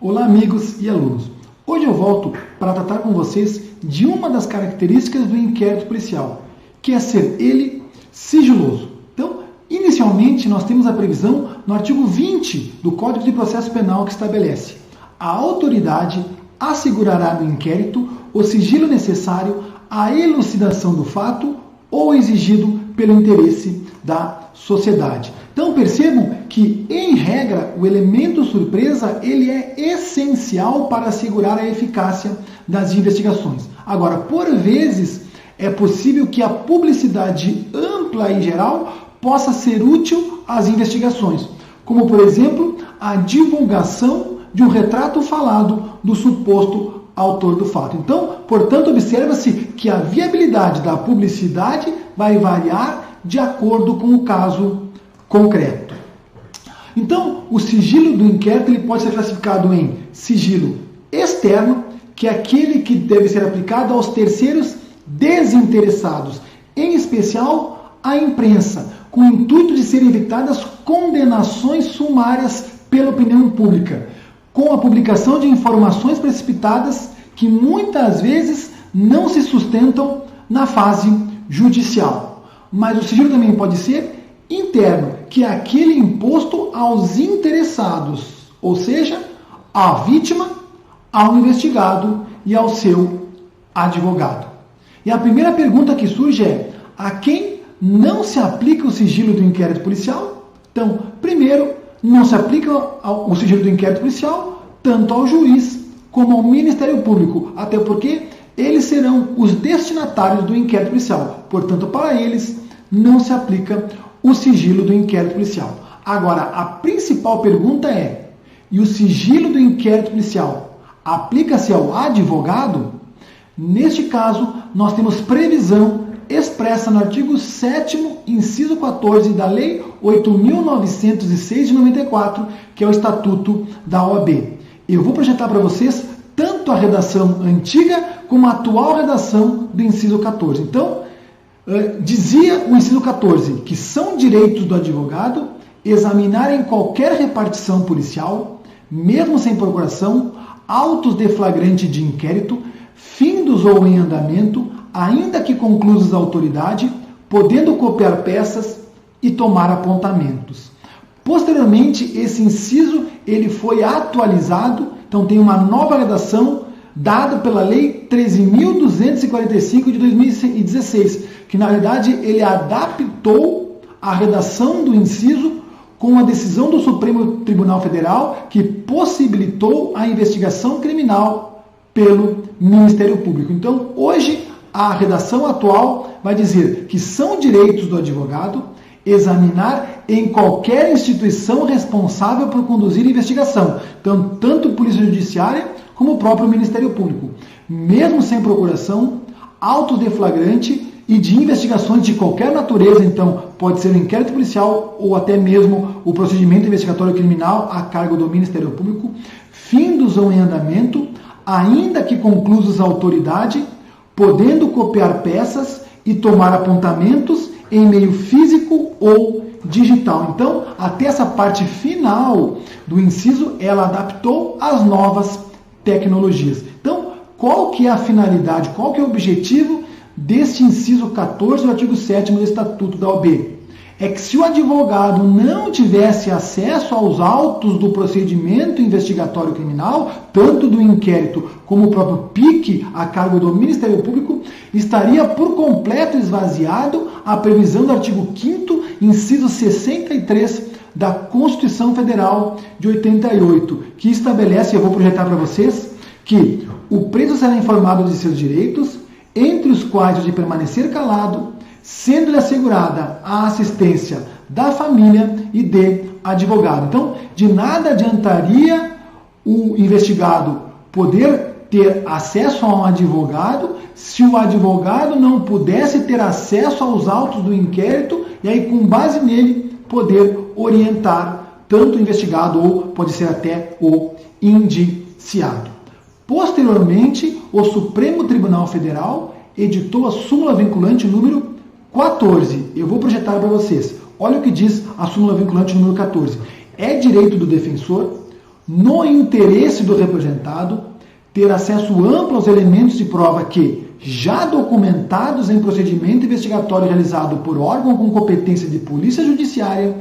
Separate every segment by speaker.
Speaker 1: Olá, amigos e alunos. Hoje eu volto para tratar com vocês de uma das características do inquérito policial, que é ser ele sigiloso. Então, inicialmente, nós temos a previsão no artigo 20 do Código de Processo Penal que estabelece: a autoridade assegurará no inquérito o sigilo necessário à elucidação do fato ou exigido pelo interesse da sociedade. Então percebam que, em regra, o elemento surpresa ele é essencial para assegurar a eficácia das investigações. Agora, por vezes, é possível que a publicidade ampla e geral possa ser útil às investigações, como, por exemplo, a divulgação de um retrato falado do suposto autor do fato. Então, portanto, observa-se que a viabilidade da publicidade vai variar de acordo com o caso concreto. Então, o sigilo do inquérito ele pode ser classificado em sigilo externo, que é aquele que deve ser aplicado aos terceiros desinteressados, em especial à imprensa, com o intuito de serem evitadas condenações sumárias pela opinião pública, com a publicação de informações precipitadas que muitas vezes não se sustentam na fase judicial. Mas o sigilo também pode ser interno, que é aquele imposto aos interessados, ou seja, à vítima, ao investigado e ao seu advogado. E a primeira pergunta que surge é: a quem não se aplica o sigilo do inquérito policial? Então, primeiro, não se aplica o sigilo do inquérito policial tanto ao juiz como ao Ministério Público, até porque eles serão os destinatários do inquérito policial. Portanto, para eles não se aplica o sigilo do inquérito policial. Agora, a principal pergunta é: e o sigilo do inquérito policial aplica-se ao advogado? Neste caso, nós temos previsão expressa no artigo 7º, inciso 14 da Lei 8.906 de 94, que é o Estatuto da OAB. Eu vou projetar para vocês tanto a redação antiga como a atual redação do inciso 14. Então, dizia o inciso 14 que são direitos do advogado examinar em qualquer repartição policial, mesmo sem procuração, autos de flagrante de inquérito, findos ou em andamento, ainda que conclusos a autoridade, podendo copiar peças e tomar apontamentos. Posteriormente, esse inciso ele foi atualizado, então tem uma nova redação dada pela Lei 13.245 de 2016, que na verdade ele adaptou a redação do inciso com a decisão do Supremo Tribunal Federal que possibilitou a investigação criminal pelo Ministério Público. Então, hoje, a redação atual vai dizer que são direitos do advogado examinar em qualquer instituição responsável por conduzir a investigação, então, tanto a Polícia Judiciária como o próprio Ministério Público, mesmo sem procuração, autos de flagrante e de investigações de qualquer natureza, então pode ser um inquérito policial ou até mesmo o procedimento investigatório criminal a cargo do Ministério Público, findos ou em andamento, ainda que conclusos a autoridade, podendo copiar peças e tomar apontamentos em meio físico ou digital. Então, até essa parte final do inciso, ela adaptou às novas tecnologias. Então, qual que é a finalidade, qual que é o objetivo deste inciso 14 do artigo 7º do Estatuto da OAB? É que se o advogado não tivesse acesso aos autos do procedimento investigatório criminal, tanto do inquérito como o próprio PIC a cargo do Ministério Público, estaria por completo esvaziado a previsão do artigo 5º, inciso 63 da Constituição Federal de 88, que estabelece, eu vou projetar para vocês, que o preso será informado de seus direitos, entre os quais o de permanecer calado, sendo-lhe assegurada a assistência da família e de advogado. Então, de nada adiantaria o investigado poder ter acesso a um advogado se o advogado não pudesse ter acesso aos autos do inquérito e aí, com base nele, poder orientar tanto o investigado ou pode ser até o indiciado. Posteriormente, o Supremo Tribunal Federal editou a súmula vinculante número 14. Eu vou projetar para vocês. Olha o que diz a súmula vinculante número 14. É direito do defensor, no interesse do representado, ter acesso amplo aos elementos de prova que, já documentados em procedimento investigatório realizado por órgão com competência de polícia judiciária,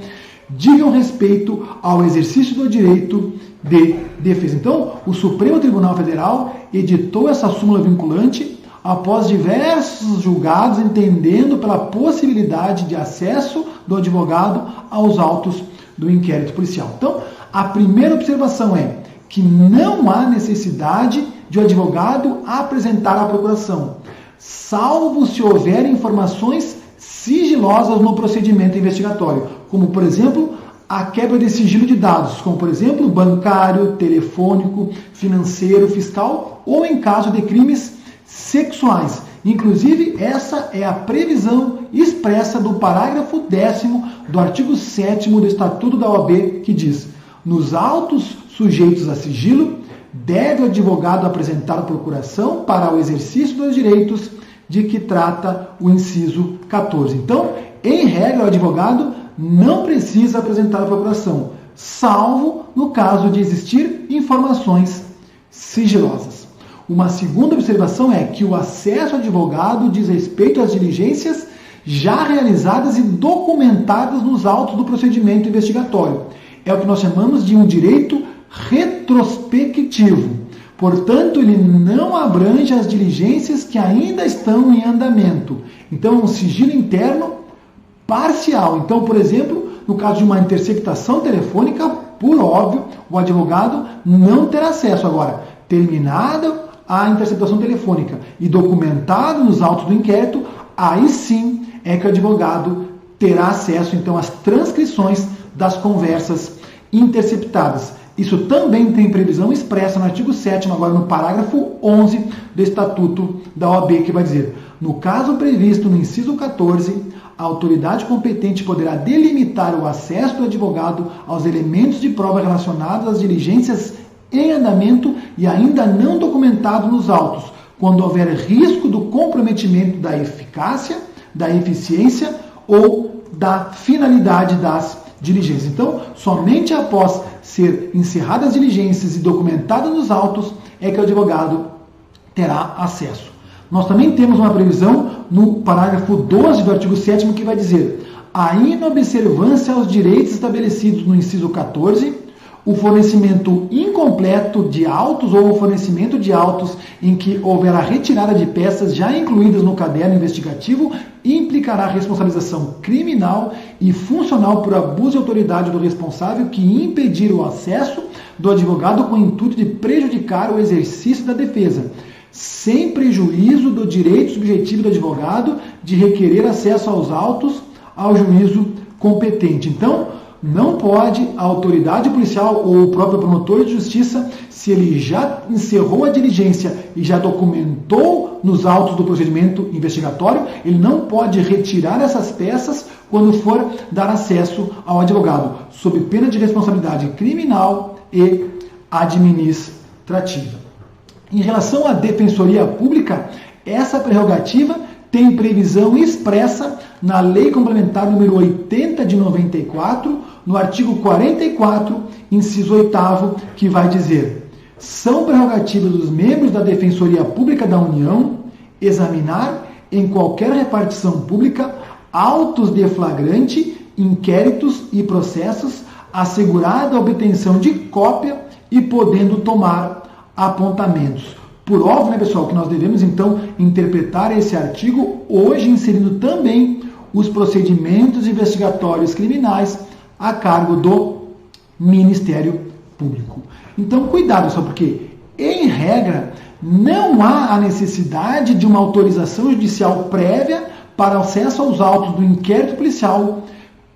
Speaker 1: digam respeito ao exercício do direito de defesa. Então, o Supremo Tribunal Federal editou essa súmula vinculante após diversos julgados entendendo pela possibilidade de acesso do advogado aos autos do inquérito policial. Então, a primeira observação é que não há necessidade de o advogado apresentar a procuração, salvo se houver informações sigilosas no procedimento investigatório, como, por exemplo, a quebra de sigilo de dados, como, por exemplo, bancário, telefônico, financeiro, fiscal, ou em caso de crimes sexuais. Inclusive, essa é a previsão expressa do parágrafo 10º do artigo 7º do Estatuto da OAB, que diz: nos autos sujeitos a sigilo, deve o advogado apresentar a procuração para o exercício dos direitos de que trata o inciso 14. Então, em regra, o advogado não precisa apresentar a procuração, salvo no caso de existir informações sigilosas. Uma segunda observação é que o acesso ao advogado diz respeito às diligências já realizadas e documentadas nos autos do procedimento investigatório. É o que nós chamamos de um direito retrospectivo. Portanto, ele não abrange as diligências que ainda estão em andamento. Então, é um sigilo interno parcial. Então, por exemplo, no caso de uma interceptação telefônica, por óbvio, o advogado não terá acesso. Agora, terminada a interceptação telefônica e documentado nos autos do inquérito, aí sim é que o advogado terá acesso, então, às transcrições das conversas interceptadas. Isso também tem previsão expressa no artigo 7º, agora no parágrafo 11 do Estatuto da OAB, que vai dizer: no caso previsto no inciso 14, a autoridade competente poderá delimitar o acesso do advogado aos elementos de prova relacionados às diligências em andamento e ainda não documentado nos autos, quando houver risco do comprometimento da eficácia, da eficiência ou da finalidade das diligências. Então, somente após ser encerradas as diligências e documentadas nos autos é que o advogado terá acesso. Nós também temos uma previsão no parágrafo 12 do artigo 7º que vai dizer: a inobservância aos direitos estabelecidos no inciso 14, o fornecimento incompleto de autos ou o fornecimento de autos em que houver a retirada de peças já incluídas no caderno investigativo implicará responsabilização criminal e funcional por abuso de autoridade do responsável que impedir o acesso do advogado com o intuito de prejudicar o exercício da defesa, sem prejuízo do direito subjetivo do advogado de requerer acesso aos autos ao juízo competente. Então, não pode a autoridade policial ou o próprio promotor de justiça, se ele já encerrou a diligência e já documentou nos autos do procedimento investigatório, ele não pode retirar essas peças quando for dar acesso ao advogado, sob pena de responsabilidade criminal e administrativa. Em relação à Defensoria Pública, essa prerrogativa tem previsão expressa na Lei Complementar número 80 de 94, no artigo 44, inciso 8º, que vai dizer: são prerrogativas dos membros da Defensoria Pública da União examinar em qualquer repartição pública autos de flagrante, inquéritos e processos, assegurada a obtenção de cópia e podendo tomar apontamentos. Por óbvio, né, pessoal, que nós devemos, então, interpretar esse artigo hoje inserindo também os procedimentos investigatórios criminais a cargo do Ministério Público. Então, cuidado, pessoal, porque, em regra, não há a necessidade de uma autorização judicial prévia para acesso aos autos do inquérito policial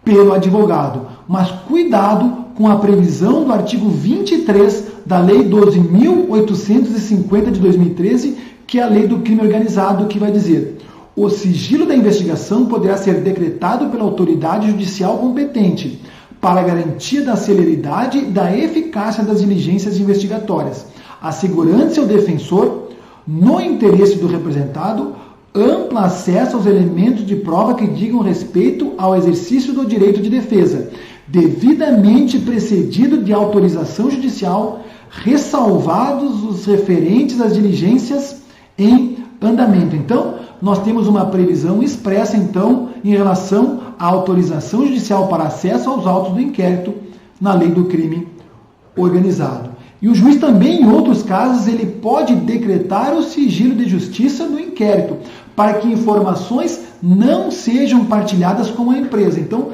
Speaker 1: pelo advogado. Mas cuidado com a previsão do artigo 23 da Lei 12.850 de 2013, que é a Lei do Crime Organizado, que vai dizer: o sigilo da investigação poderá ser decretado pela autoridade judicial competente para a garantia da celeridade e da eficácia das diligências investigatórias, assegurando-se ao defensor, no interesse do representado, amplo acesso aos elementos de prova que digam respeito ao exercício do direito de defesa, devidamente precedido de autorização judicial, ressalvados os referentes às diligências em andamento. Então, nós temos uma previsão expressa, então, em relação à autorização judicial para acesso aos autos do inquérito na lei do crime organizado. E o juiz também, em outros casos, ele pode decretar o sigilo de justiça do inquérito, para que informações não sejam partilhadas com a empresa. Então,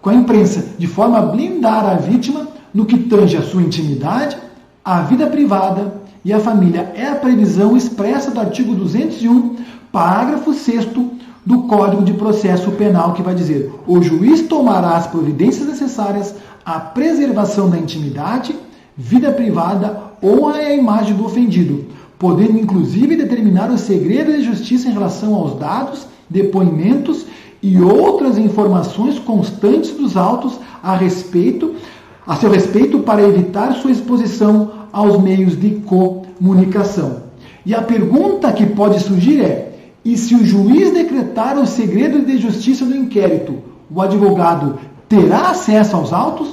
Speaker 1: com a imprensa, de forma a blindar a vítima no que tange a sua intimidade, a vida privada e a família. É a previsão expressa do artigo 201, parágrafo 6º do Código de Processo Penal, que vai dizer: o juiz tomará as providências necessárias à preservação da intimidade, vida privada ou à imagem do ofendido, podendo inclusive determinar o segredo de justiça em relação aos dados, depoimentos e outras informações constantes dos autos a seu respeito para evitar sua exposição aos meios de comunicação. E a pergunta que pode surgir é: e se o juiz decretar o segredo de justiça do inquérito, o advogado terá acesso aos autos?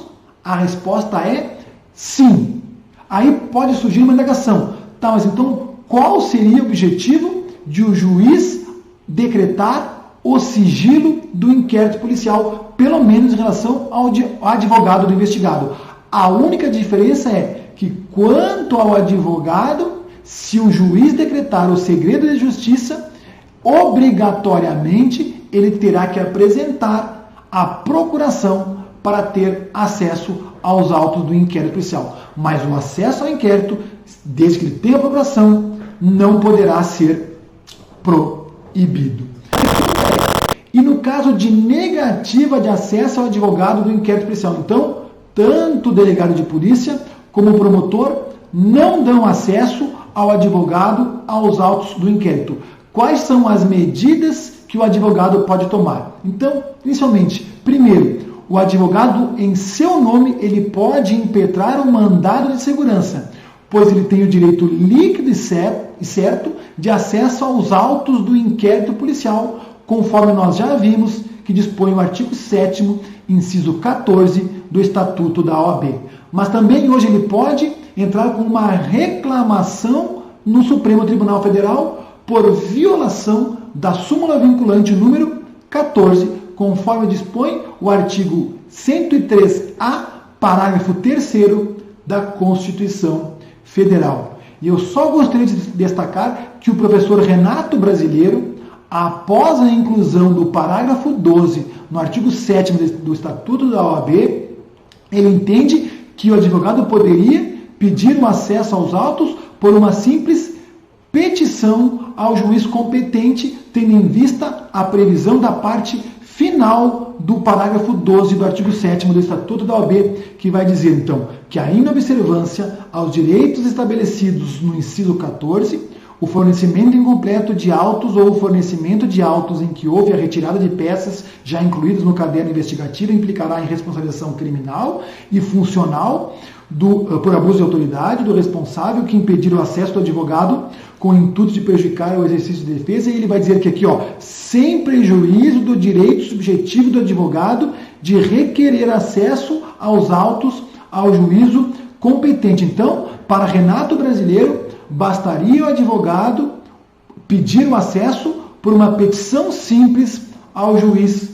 Speaker 1: A resposta é sim. Aí pode surgir uma indagação. Tá, mas então qual seria o objetivo de o juiz decretar o sigilo do inquérito policial, pelo menos em relação ao advogado do investigado? A única diferença é que, quanto ao advogado, se o juiz decretar o segredo de justiça, obrigatoriamente ele terá que apresentar a procuração para ter acesso aos autos do inquérito policial. Mas o acesso ao inquérito, desde que ele tenha a procuração, não poderá ser proibido. E no caso de negativa de acesso ao advogado do inquérito policial, então, tanto o delegado de polícia como o promotor não dão acesso ao advogado aos autos do inquérito. Quais são as medidas que o advogado pode tomar? Então, inicialmente, primeiro, o advogado, em seu nome, ele pode impetrar um mandado de segurança, pois ele tem o direito líquido e certo de acesso aos autos do inquérito policial, conforme nós já vimos que dispõe o artigo 7º, inciso 14 do Estatuto da OAB. Mas também hoje ele pode entrar com uma reclamação no Supremo Tribunal Federal por violação da súmula vinculante número 14, conforme dispõe o artigo 103A, parágrafo 3º da Constituição Federal. E eu só gostaria de destacar que o professor Renato Brasileiro, após a inclusão do parágrafo 12 no artigo 7º do Estatuto da OAB, ele entende que o advogado poderia pedir o acesso aos autos por uma simples petição ao juiz competente, tendo em vista a previsão da parte final do parágrafo 12 do artigo 7º do Estatuto da OAB, que vai dizer, então, que a inobservância aos direitos estabelecidos no inciso 14, o fornecimento incompleto de autos ou o fornecimento de autos em que houve a retirada de peças já incluídas no caderno investigativo implicará em responsabilização criminal e funcional por abuso de autoridade do responsável que impedir o acesso do advogado com o intuito de prejudicar o exercício de defesa. E ele vai dizer que aqui, sem prejuízo do direito subjetivo do advogado de requerer acesso aos autos ao juízo competente. Então, para Renato Brasileiro, bastaria o advogado pedir o acesso por uma petição simples ao juiz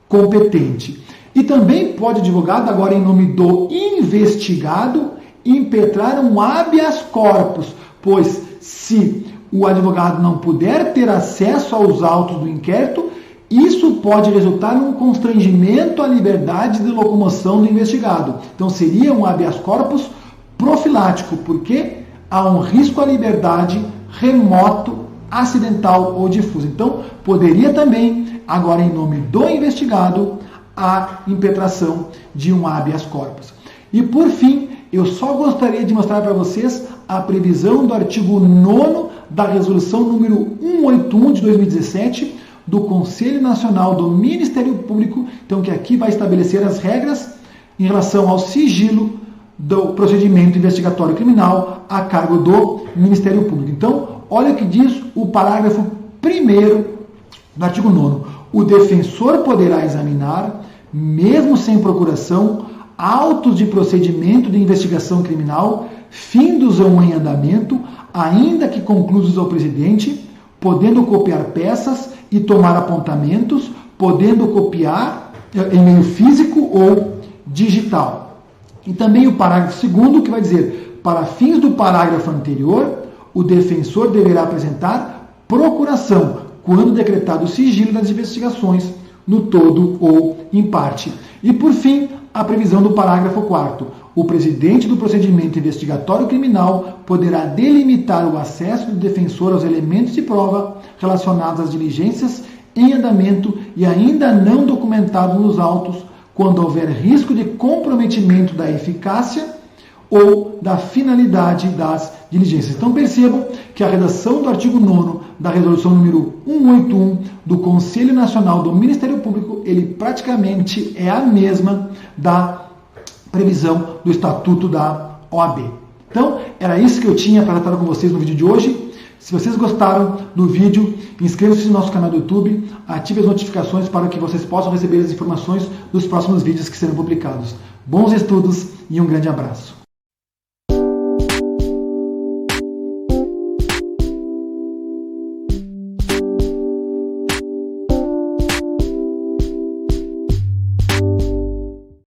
Speaker 1: competente. E também pode o advogado, agora em nome do investigado, impetrar um habeas corpus, pois se o advogado não puder ter acesso aos autos do inquérito, isso pode resultar em um constrangimento à liberdade de locomoção do investigado. Então seria um habeas corpus profilático, porque há um risco à liberdade remoto, acidental ou difuso. Então poderia também, agora em nome do investigado, a impetração de um habeas corpus. E por fim, eu só gostaria de mostrar para vocês a previsão do artigo 9º da resolução número 181 de 2017 do Conselho Nacional do Ministério Público, então que aqui vai estabelecer as regras em relação ao sigilo do procedimento investigatório criminal a cargo do Ministério Público. Então, olha o que diz o parágrafo 1º do artigo 9º. O defensor poderá examinar, mesmo sem procuração, autos de procedimento de investigação criminal, findos ou em andamento, ainda que conclusos ao presidente, podendo copiar peças e tomar apontamentos, podendo copiar em meio físico ou digital. E também o parágrafo 2º, que vai dizer, para fins do parágrafo anterior, o defensor deverá apresentar procuração, quando decretado o sigilo das investigações, no todo ou em parte. E, por fim, a previsão do parágrafo 4º. O presidente do procedimento investigatório criminal poderá delimitar o acesso do defensor aos elementos de prova relacionados às diligências em andamento e ainda não documentados nos autos, quando houver risco de comprometimento da eficácia ou da finalidade das diligências. Então percebam que a redação do artigo 9º da resolução número 181 do Conselho Nacional do Ministério Público, ele praticamente é a mesma da previsão do Estatuto da OAB. Então, era isso que eu tinha para tratar com vocês no vídeo de hoje. Se vocês gostaram do vídeo, inscrevam-se no nosso canal do YouTube, ative as notificações para que vocês possam receber as informações dos próximos vídeos que serão publicados. Bons estudos e um grande abraço.